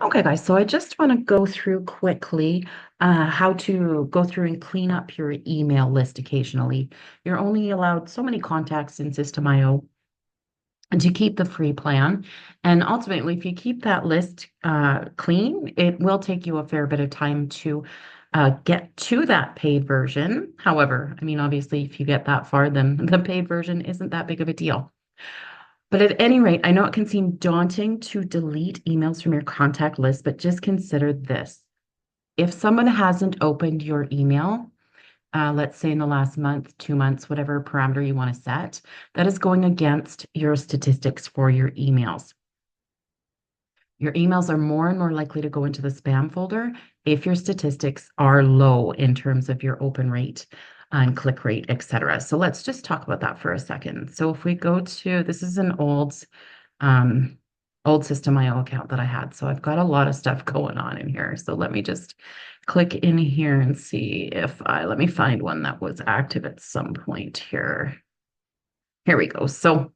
Okay, guys, so I just want to go through quickly how to go through and clean up your email list occasionally. You're only allowed so many contacts in System.io to keep the free plan. And ultimately, if you keep that list clean, it will take you a fair bit of time to get to that paid version. However, I mean, obviously, if you get that far, then the paid version isn't that big of a deal. But at any rate, I know it can seem daunting to delete emails from your contact list, but just consider this. If someone hasn't opened your email, let's say in the last month, 2 months, whatever parameter you want to set, that is going against your statistics for your emails. Your emails are more and more likely to go into the spam folder if your statistics are low in terms of your open rate and click rate, etc. So let's just talk about that for a second. So if we go to, this is an um, old System.io account that I had. So I've got a lot of stuff going on in here. So let me just click in here and see if let me find one that was active at some point here. Here we go. So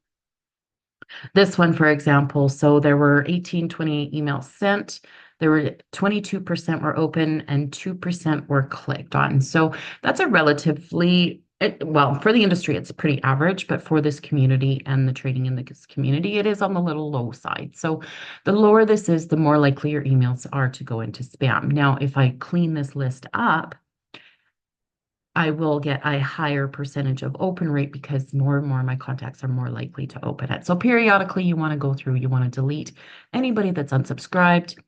this one, for example, so there were 1828 emails sent. There were 22% were open and 2% were clicked on. So that's a relatively, well, for the industry, it's pretty average, but for this community and the trading in this community, it is on the little low side. So the lower this is, the more likely your emails are to go into spam. Now, if I clean this list up, I will get a higher percentage of open rate because more and more of my contacts are more likely to open it. So periodically you want to go through, you want to delete anybody that's unsubscribed,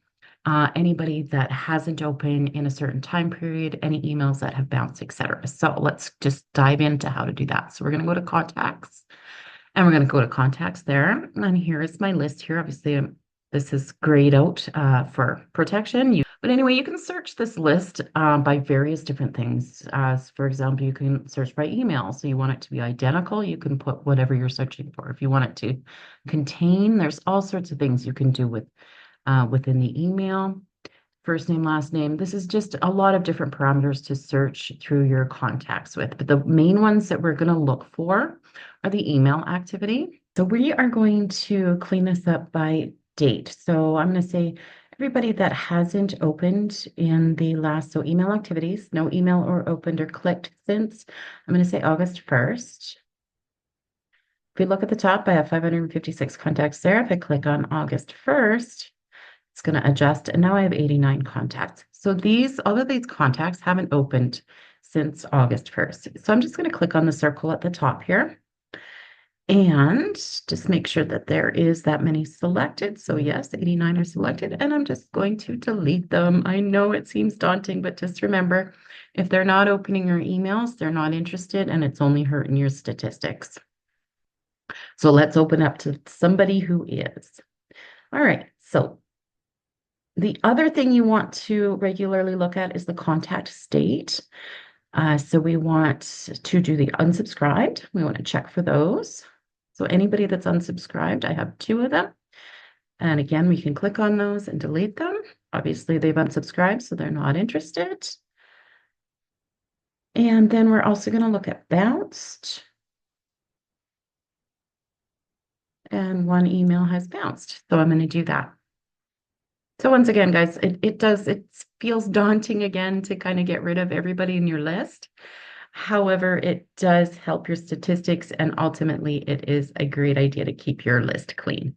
anybody that hasn't opened in a certain time period, any emails that have bounced, etc. So let's just dive into how to do that. So we're going to go to contacts and we're going to go to contacts there. And here is my list here. Obviously, this is grayed out for protection. But anyway, you can search this list by various different things. As for example, you can search by email. So you want it to be identical, you can put whatever you're searching for. If you want it to contain, there's all sorts of things you can do with within the email. First name, last name. This is just a lot of different parameters to search through your contacts with. But the main ones that we're going to look for are the email activity. So we are going to clean this up by date. So I'm going to say everybody that hasn't opened in the last, so email activities, no email or opened or clicked since, I'm going to say August 1st. If we look at the top, I have 556 contacts there. If I click on August 1st, it's going to adjust, and now I have 89 contacts. So all of these contacts haven't opened since August 1st. So I'm just going to click on the circle at the top here and just make sure that there is that many selected. So yes, 89 are selected, and I'm just going to delete them. I know it seems daunting, but just remember, if they're not opening your emails, they're not interested, and it's only hurting your statistics. So let's open up to somebody who is. All right, so the other thing you want to regularly look at is the contact state. So we want to do the unsubscribed. We want to check for those. So anybody that's unsubscribed, I have 2 of them. And again, we can click on those and delete them. Obviously, they've unsubscribed, so they're not interested. And then we're also going to look at bounced. And 1 email has bounced. So I'm going to do that. So once again, guys, it feels daunting again to kind of get rid of everybody in your list. However, it does help your statistics, and ultimately it is a great idea to keep your list clean.